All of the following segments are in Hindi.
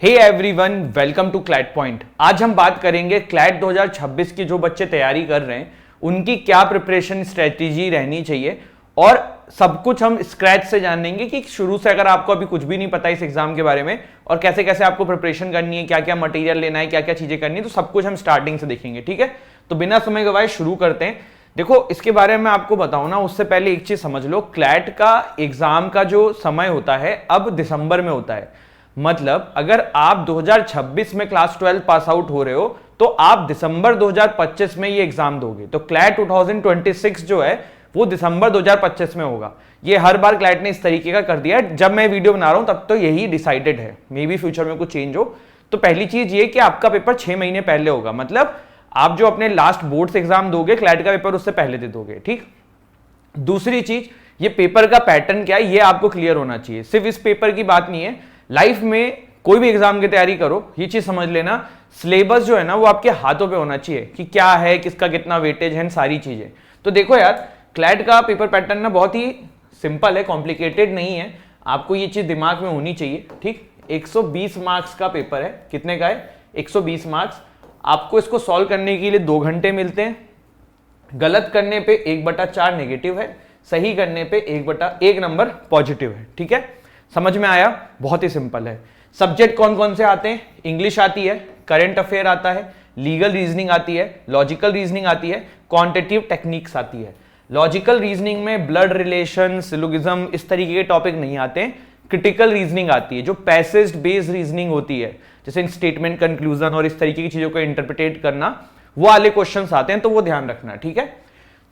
Hey everyone, welcome to CLAT point. आज हम बात करेंगे क्लैट 2026 की जो बच्चे तैयारी कर रहे हैं उनकी क्या प्रिपरेशन स्ट्रेटेजी रहनी चाहिए और सब कुछ हम स्क्रैच से जानेंगे कि शुरू से अगर आपको अभी कुछ भी नहीं पता इस एग्जाम के बारे में और कैसे कैसे आपको प्रिपरेशन करनी है, क्या क्या मटेरियल लेना है, क्या क्या चीजें करनी है, तो सब कुछ हम स्टार्टिंग से देखेंगे। ठीक है, तो बिना समय गवाए शुरू करते हैं। देखो, इसके बारे में आपको बताऊं ना, उससे पहले एक चीज समझ लो, क्लैट का एग्जाम का जो समय होता है अब दिसंबर में होता है। मतलब अगर आप 2026 में क्लास 12 पास आउट हो रहे हो तो आप दिसंबर 2025 में ये एग्जाम दोगे। तो क्लैट 2026 जो है वो दिसंबर 2025 में होगा। ये हर बार क्लैट ने इस तरीके का कर दिया है। जब मैं वीडियो बना रहा हूं तब तो यही डिसाइडेड है, मे बी फ्यूचर में कुछ चेंज हो। तो पहली चीज ये कि आपका पेपर 6 महीने पहले होगा। मतलब आप जो अपने लास्ट बोर्ड्स एग्जाम दोगे, क्लैट का पेपर उससे पहले दे दोगे। ठीक। दूसरी चीज, ये पेपर का पैटर्न क्या है ये आपको क्लियर होना चाहिए। सिर्फ इस पेपर की बात नहीं है, लाइफ में कोई भी एग्जाम की तैयारी करो, ये चीज समझ लेना, सिलेबस जो है ना वो आपके हाथों पे होना चाहिए कि क्या है, किसका कितना वेटेज है, सारी चीजें। तो देखो यार, क्लैट का पेपर पैटर्न ना बहुत ही सिंपल है, कॉम्प्लिकेटेड नहीं है। आपको ये चीज दिमाग में होनी चाहिए। ठीक, 120 मार्क्स का पेपर है। कितने का है? 120 मार्क्स। आपको इसको सॉल्व करने के लिए 2 घंटे मिलते हैं। गलत करने पे 1/4 नेगेटिव है, सही करने पे 1/1 नंबर पॉजिटिव है। ठीक है, समझ में आया? बहुत ही सिंपल है। सब्जेक्ट कौन कौन से आते हैं? इंग्लिश आती है, करंट अफेयर आता है, लीगल रीजनिंग आती है, लॉजिकल रीजनिंग आती है, क्वांटिटेटिव टेक्निक्स आती है। लॉजिकल रीजनिंग में ब्लड रिलेशन, सिलोगिज्म, इस तरीके के टॉपिक नहीं आते हैं। क्रिटिकल रीजनिंग आती है जो पैसेज बेस्ड रीजनिंग होती है, जैसे स्टेटमेंट, कंक्लूजन और इस तरीके की चीजों को इंटरप्रिटेट करना, वो वाले क्वेश्चंस आते हैं, तो वो ध्यान रखना। ठीक है,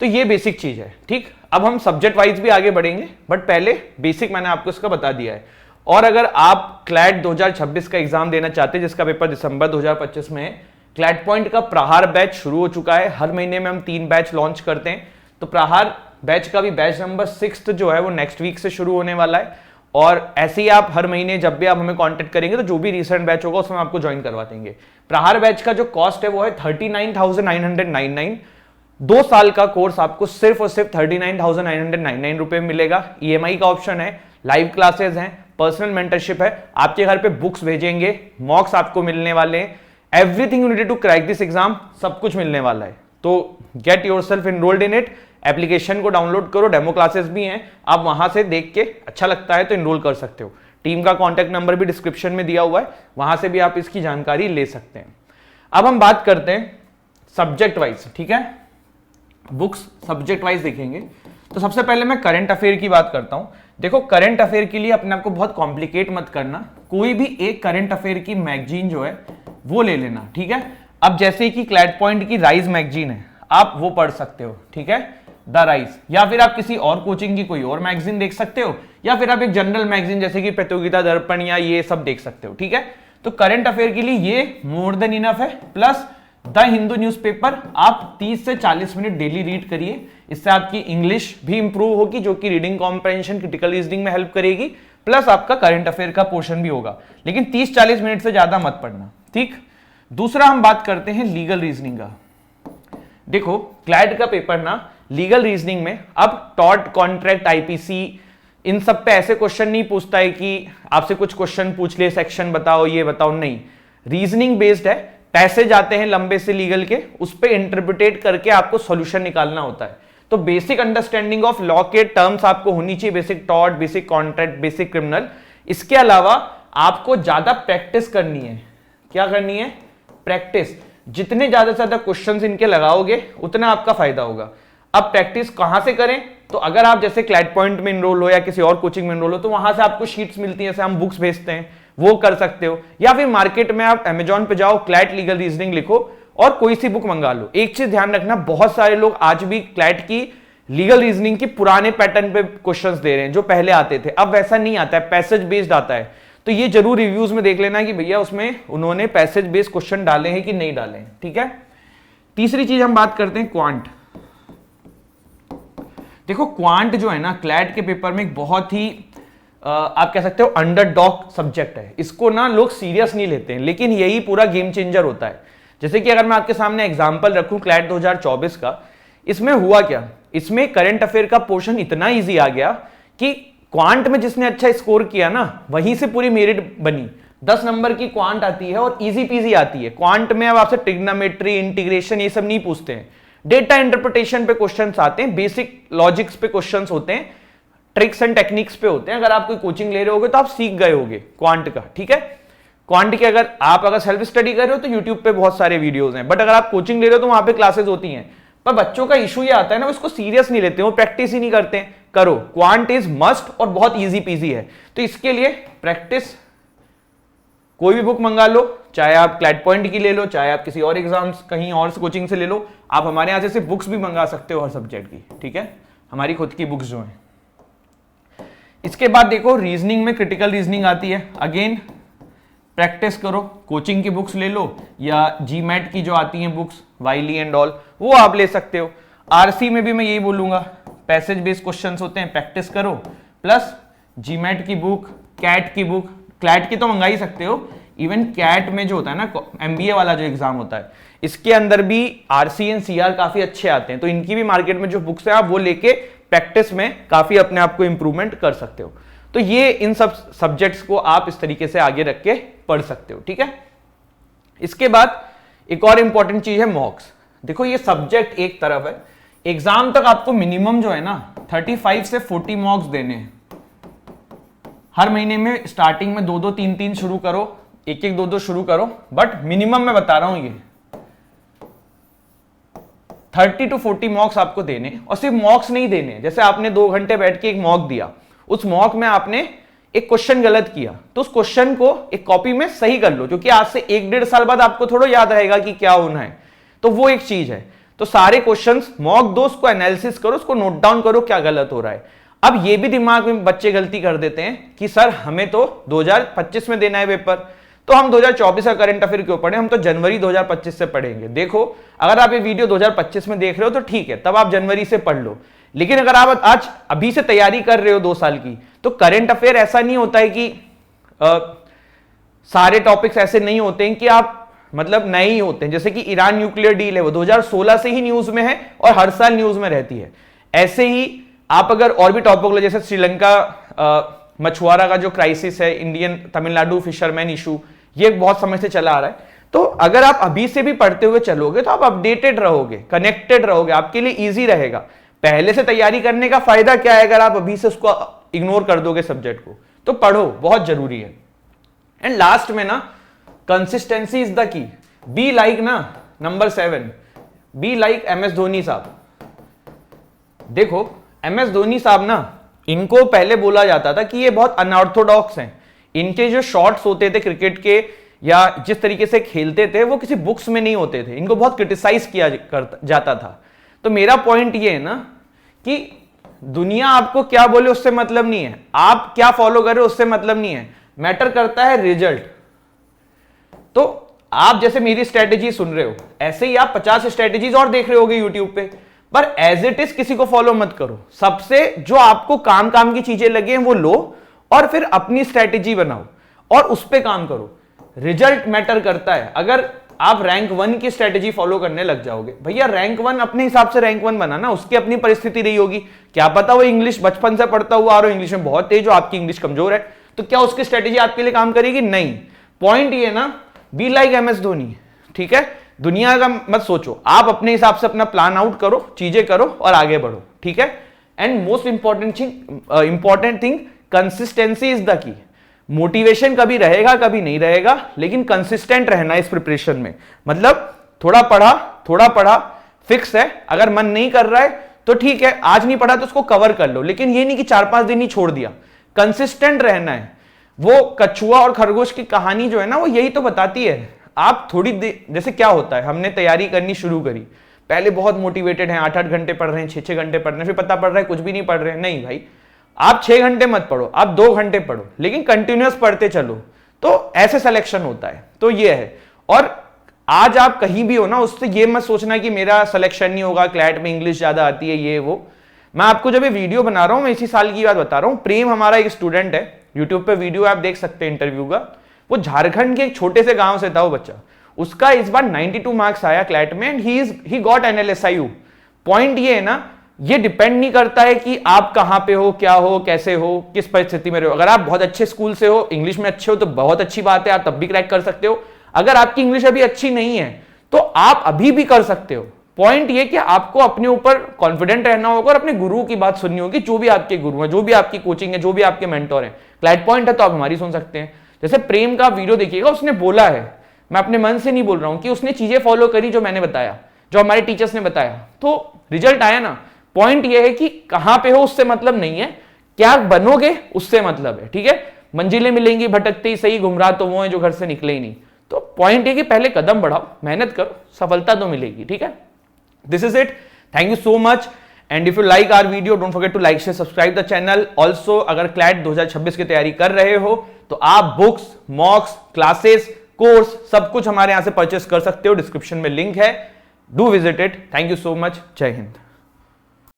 तो ये बेसिक चीज है। ठीक, अब हम सब्जेक्ट वाइज भी आगे बढ़ेंगे, बट पहले बेसिक मैंने आपको इसका बता दिया है। और अगर आप क्लैट 2026 का एग्जाम देना चाहते हैं जिसका पेपर दिसंबर 2025 में है, क्लैट पॉइंट का प्रहार बैच शुरू हो चुका है। हर महीने में हम 3 बैच लॉन्च करते हैं। तो प्रहार बैच का भी बैच नंबर 6 जो है वो नेक्स्ट वीक से शुरू होने वाला है। और ऐसे ही आप हर महीने जब भी आप हमें कांटेक्ट करेंगे तो जो भी रिसेंट बैच होगा उसमें आपको ज्वाइन करवा देंगे। प्रहार बैच का जो कॉस्ट है वो है 39,999। 2 साल का कोर्स आपको सिर्फ और सिर्फ 39,999 रुपए में मिलेगा। EMI का ऑप्शन है, लाइव क्लासेस हैं, पर्सनल मेंटरशिप है, आपके घर पे बुक्स भेजेंगे, मॉक्स आपको मिलने वाले हैं, everything you needed to crack this exam, सब कुछ मिलने वाला है। तो get yourself enrolled in it. Application को डाउनलोड करो, डेमो क्लासेस भी हैं, आप वहां से देख के अच्छा लगता है तो एनरोल कर सकते हो। टीम का कॉन्टैक्ट नंबर भी डिस्क्रिप्शन में दिया हुआ है, वहां से भी आप इसकी जानकारी ले सकते हैं। अब हम बात करते हैं सब्जेक्ट वाइज। ठीक है, बुक्स सब्जेक्ट वाइज देखेंगे। तो सबसे पहले मैं करंट अफेयर की बात करता हूं। देखो, करंट अफेयर के लिए अपने आप को बहुत कॉम्प्लिकेट मत करना, कोई भी एक करंट अफेयर की मैगजीन जो है वो ले लेना। ठीक है, अब जैसे कि क्लैट पॉइंट की राइज मैगजीन है, आप वो पढ़ सकते हो। ठीक है, द राइज, या फिर आप किसी और कोचिंग की कोई और मैगजीन देख सकते हो, या फिर आप एक जनरल मैगजीन जैसे कि प्रतियोगिता दर्पण या ये सब देख सकते हो। ठीक है, तो करंट अफेयर के लिए ये मोर देन इनफ है। प्लस द हिंदू न्यूज़पेपर आप 30 से 40 मिनट डेली रीड करिए, इससे आपकी इंग्लिश भी इंप्रूव होगी, जो कि रीडिंग कॉम्प्रहेंशन, क्रिटिकल रीजनिंग में हेल्प करेगी, प्लस आपका करंट अफेयर का पोर्शन भी होगा। लेकिन 30-40 मिनट से ज्यादा मत पढ़ना। ठीक, दूसरा हम बात करते हैं लीगल रीजनिंग का। देखो, क्लैट का पेपर ना लीगल रीजनिंग में अब टॉर्ट, कॉन्ट्रैक्ट, IPC, इन सब पे ऐसे क्वेश्चन नहीं पूछता है कि आपसे कुछ क्वेश्चन पूछ ले, सेक्शन बताओ, ये बताओ, नहीं। रीजनिंग बेस्ड है, पैसेज आते हैं लंबे से लीगल के, उस पे इंटरप्रिटेट करके आपको सॉल्यूशन निकालना होता है। तो बेसिक अंडरस्टैंडिंग ऑफ लॉ के टर्म्स आपको होनी चाहिए, basic tort, basic contract, basic criminal. इसके अलावा आपको ज्यादा प्रैक्टिस करनी है। क्या करनी है? प्रैक्टिस। जितने ज्यादा से ज्यादा क्वेश्चंस इनके लगाओगे उतना आपका फायदा होगा। अब प्रैक्टिस कहां से करें? तो अगर आप जैसे क्लैट पॉइंट में इनरोल हो या किसी और कोचिंग में इनरोल हो तो वहां से आपको शीट्स मिलती हैं, जैसे हम बुक्स भेजते हैं, वो कर सकते हो। या फिर मार्केट में आप अमेजॉन पे जाओ, क्लैट लीगल रीजनिंग लिखो और कोई सी बुक मंगा लो। एक चीज ध्यान रखना, बहुत सारे लोग आज भी क्लैट की लीगल रीजनिंग की पुराने पैटर्न पे क्वेश्चंस दे रहे हैं जो पहले आते थे। अब वैसा नहीं आता है, पैसेज बेस्ड आता है। तो ये जरूर रिव्यूज में देख लेना कि भैया उसमें उन्होंने पैसेज बेस्ड क्वेश्चन डाले हैं कि नहीं डाले हैं। ठीक है, तीसरी चीज हम बात करते हैं क्वांट। देखो, क्वांट जो है ना क्लैट के पेपर में एक बहुत ही आप कह सकते हो अंडरडॉग सब्जेक्ट है। इसको ना लोग सीरियस नहीं लेते हैं, लेकिन यही पूरा गेम चेंजर होता है। जैसे कि अगर मैं आपके सामने एग्जांपल रखूं क्लैट 2024 का, इसमें हुआ क्या, इसमें करंट अफेयर का पोर्शन इतना इजी आ गया कि क्वांट में जिसने अच्छा स्कोर किया ना वहीं से पूरी मेरिट बनी। 10 नंबर की क्वांट आती है और इजी पीजी आती है। क्वांट में अब आपसे ट्रिग्नोमेट्री, इंटीग्रेशन ये सब नहीं पूछते हैं। डेटा इंटरप्रिटेशन पे क्वेश्चंस आते हैं, बेसिक लॉजिक्स पे क्वेश्चंस होते हैं, ट्रिक्स एंड टेक्निक्स पे होते हैं। अगर आप कोई कोचिंग ले रहे होगे तो आप सीख गए होगे क्वांट का, ठीक है। क्वांट के अगर सेल्फ स्टडी कर रहे हो तो यूट्यूब पे बहुत सारे वीडियोस हैं, बट अगर आप कोचिंग ले रहे हो तो वहां पे क्लासेस होती हैं। पर बच्चों का इशू ये आता है ना, उसको सीरियस नहीं लेते, वो प्रैक्टिस ही नहीं करते हैं। करो, क्वांट इज मस्ट और बहुत इजी पीजी है। तो इसके लिए प्रैक्टिस, कोई भी बुक मंगा लो, चाहे आप क्लैट पॉइंट की ले लो, चाहे आप किसी और एग्जाम्स कहीं और कोचिंग से ले लो। आप हमारे यहां से सिर्फ बुक्स भी मंगा सकते हो हर सब्जेक्ट की, ठीक है, हमारी खुद की बुक्स जो हैं। इसके बाद देखो रीजनिंग में क्रिटिकल रीजनिंग आती है। अगेन प्रैक्टिस करो, कोचिंग की बुक्स ले लो या जीमैट की जो आती हैं बुक्स, वाइली एंड ऑल, वो आप ले सकते हो। आरसी में भी मैं यही बोलूंगा, पैसेज बेस्ड क्वेश्चंस होते हैं, प्रैक्टिस करो, प्लस जीमैट की बुक, कैट की बुक, क्लैट की तो मंगा ही सकते हो। इवन कैट में जो होता है ना, एमबीए वाला जो एग्जाम होता है, इसके अंदर भी आरसी एंड सीआर काफी अच्छे आते हैं। तो इनकी भी मार्केट में जो बुक्स है आप वो लेके प्रैक्टिस में काफी अपने आप को इंप्रूवमेंट कर सकते हो। तो ये इन सब सब्जेक्ट्स को आप इस तरीके से आगे रख के पढ़ सकते हो, ठीक है। इसके बाद एक और इंपॉर्टेंट चीज है मॉक्स। देखो ये सब्जेक्ट एक तरफ है, एग्जाम तक आपको मिनिमम जो है ना 35 से 40 मॉक्स देने हैं हर महीने में। स्टार्टिंग में 2-2, 3-3 शुरू करो, 1-1, 2-2 शुरू करो, बट मिनिमम मैं बता रहा हूं ये 30 to 40 मॉक्स आपको देने। और सिर्फ मॉक्स नहीं देने, जैसे आपने 2 घंटे बैठ के एक मॉक दिया, उस मॉक में आपने एक क्वेश्चन गलत किया तो उस क्वेश्चन को एक कॉपी में सही कर लो, क्योंकि आज से 1-1.5 साल बाद आपको थोड़ा याद रहेगा कि क्या होना है। तो वो एक चीज है। तो सारे क्वेश्चंस मॉक दो, उसको एनालिसिस करो, उसको नोट डाउन करो क्या गलत हो रहा है। अब ये भी दिमाग में बच्चे गलती कर देते हैं कि सर हमें तो 2025 में देना है पेपर, तो हम 2024 का करंट अफेयर क्यों पढ़े, हम तो जनवरी 2025 से पढ़ेंगे। देखो अगर आप ये वीडियो 2025 में देख रहे हो तो ठीक है, तब आप जनवरी से पढ़ लो। लेकिन अगर आप आज अभी से तैयारी कर रहे हो 2 साल की, तो करंट अफेयर ऐसा नहीं होता है कि सारे टॉपिक्स ऐसे नहीं होते हैं कि आप मतलब नए ही होते हैं। जैसे कि ईरान न्यूक्लियर डील है, वो 2016 से ही न्यूज में है और हर साल न्यूज में रहती है। ऐसे ही आप अगर और भी टॉपिक लो, जैसे श्रीलंका मछुआरा का जो क्राइसिस है, इंडियन तमिलनाडु फिशरमैन इशू, ये बहुत समय से चला आ रहा है। तो अगर आप अभी से भी पढ़ते हुए चलोगे तो आप अपडेटेड रहोगे, कनेक्टेड रहोगे, आपके लिए इजी रहेगा। पहले से तैयारी करने का फायदा क्या है, अगर आप अभी से उसको इग्नोर कर दोगे सब्जेक्ट को, तो पढ़ो, बहुत जरूरी है। एंड लास्ट में ना, consistency is the key. Be like ना number 7, be like MS Dhoni साहब। देखो MS धोनी साहब ना, इनको पहले बोला जाता था कि ये बहुत अनऑर्थोडॉक्स हैं। इनके जो शॉट्स होते थे क्रिकेट के या जिस तरीके से खेलते थे वो किसी बुक्स में नहीं होते थे, इनको बहुत क्रिटिसाइज किया जाता था। तो मेरा पॉइंट ये है ना कि दुनिया आपको क्या बोले उससे मतलब नहीं है, आप क्या फॉलो कर रहे हो उससे मतलब नहीं है, मैटर करता है रिजल्ट। तो आप जैसे मेरी स्ट्रेटेजी सुन रहे हो, ऐसे ही आप 50 स्ट्रेटेजीज और देख रहे होगे यूट्यूब पे, पर एज इट इज किसी को फॉलो मत करो। सबसे जो आपको काम की चीजें लगे वो लो और फिर अपनी स्ट्रेटेजी बनाओ और उस पर काम करो। रिजल्ट मैटर करता है। अगर आप रैंक 1 की स्ट्रेटेजी फॉलो करने लग जाओगे, भैया रैंक 1 अपने हिसाब से रैंक 1 बना ना, उसकी अपनी परिस्थिति रही होगी। क्या पता वो इंग्लिश बचपन से पढ़ता हुआ आ रहा हो, इंग्लिश में बहुत तेज हो, आपकी इंग्लिश कमजोर है, तो क्या उसकी स्ट्रेटेजी आपके लिए काम करेगी? नहीं। पॉइंट ये ना, बी लाइक MS धोनी, ठीक है। दुनिया का मत सोचो, आप अपने हिसाब से अपना प्लान आउट करो, चीजें करो और आगे बढ़ो, ठीक है। And most important thing, consistency is the की। मोटिवेशन कभी रहेगा कभी नहीं रहेगा, लेकिन कंसिस्टेंट रहना इस प्रिपरेशन में। मतलब थोड़ा पढ़ा फिक्स है। अगर मन नहीं कर रहा है तो ठीक है, आज नहीं पढ़ा तो उसको कवर कर लो, लेकिन ये नहीं कि 4-5 दिन ही छोड़ दिया। कंसिस्टेंट रहना है। वो कछुआ और खरगोश की कहानी जो है ना, वो यही तो बताती है। आप थोड़ी देर, जैसे क्या होता है, हमने तैयारी करनी शुरू करी, पहले बहुत मोटिवेटेड हैं, 8-8 घंटे पढ़ रहे हैं, 6-6 घंटे पढ़ रहे हैं, फिर पता पड़ रहा है कुछ भी नहीं पढ़ रहे हैं। नहीं भाई, आप 6 घंटे मत पढ़ो, आप 2 घंटे पढ़ो, लेकिन कंटिन्यूअस पढ़ते चलो, तो ऐसे सिलेक्शन होता है। तो ये है। और आज आप कहीं भी हो ना, उससे ये मत सोचना कि मेरा सिलेक्शन नहीं होगा, क्लैट में इंग्लिश ज्यादा आती है, ये वो। मैं आपको जब ये वीडियो बना रहा हूं, मैं इसी साल की बात बता रहा हूं। प्रेम हमारा एक स्टूडेंट है, यूट्यूब पे वीडियो आप देख सकते हैं इंटरव्यू का। वो झारखंड के एक छोटे से गांव से था वो बच्चा, उसका इस बार 92 मार्क्स आया क्लैट में, and he got NLSIU। Point ये है ना, ये डिपेंड नहीं करता है कि आप कहां पे हो, क्या हो, कैसे हो, किस परिस्थिति में रहो। अगर आप बहुत अच्छे स्कूल से हो, इंग्लिश में अच्छे हो, तो बहुत अच्छी बात है, आप तब भी क्रैक कर सकते हो। अगर आपकी इंग्लिश अभी अच्छी नहीं है तो आप अभी भी कर सकते हो। पॉइंट ये कि आपको अपने ऊपर कॉन्फिडेंट रहना होगा और अपने गुरु की बात सुननी होगी, जो भी आपके गुरु हैं, जो भी आपकी कोचिंग है, जो भी आपके मेंटोर हैं। क्लैट पॉइंट है तो आप हमारी सुन सकते हैं। जैसे प्रेम का वीडियो देखिएगा, उसने बोला है, मैं अपने मन से नहीं बोल रहा हूं, कि उसने चीजें फॉलो करी जो मैंने बताया, जो हमारे टीचर्स ने बताया, तो रिजल्ट आया ना। पॉइंट ये है कि कहां पे हो उससे मतलब नहीं है, क्या बनोगे उससे मतलब है। ठीक है, मंजिलें मिलेंगी भटकते ही सही, गुमराह तो वो है जो घर से निकले ही नहीं। तो पॉइंट ये कि पहले कदम बढ़ाओ, मेहनत करो, सफलता तो मिलेगी। ठीक है, this is it, thank you so much. And if you like our video, don't forget to like share subscribe the channel. Also अगर क्लैट 2026 की तैयारी कर रहे हो तो आप बुक्स, मॉक्स, क्लासेस, कोर्स सब कुछ हमारे यहां से परचेस कर सकते हो। डिस्क्रिप्शन में लिंक है, do visit it. Thank you so much, जय हिंद।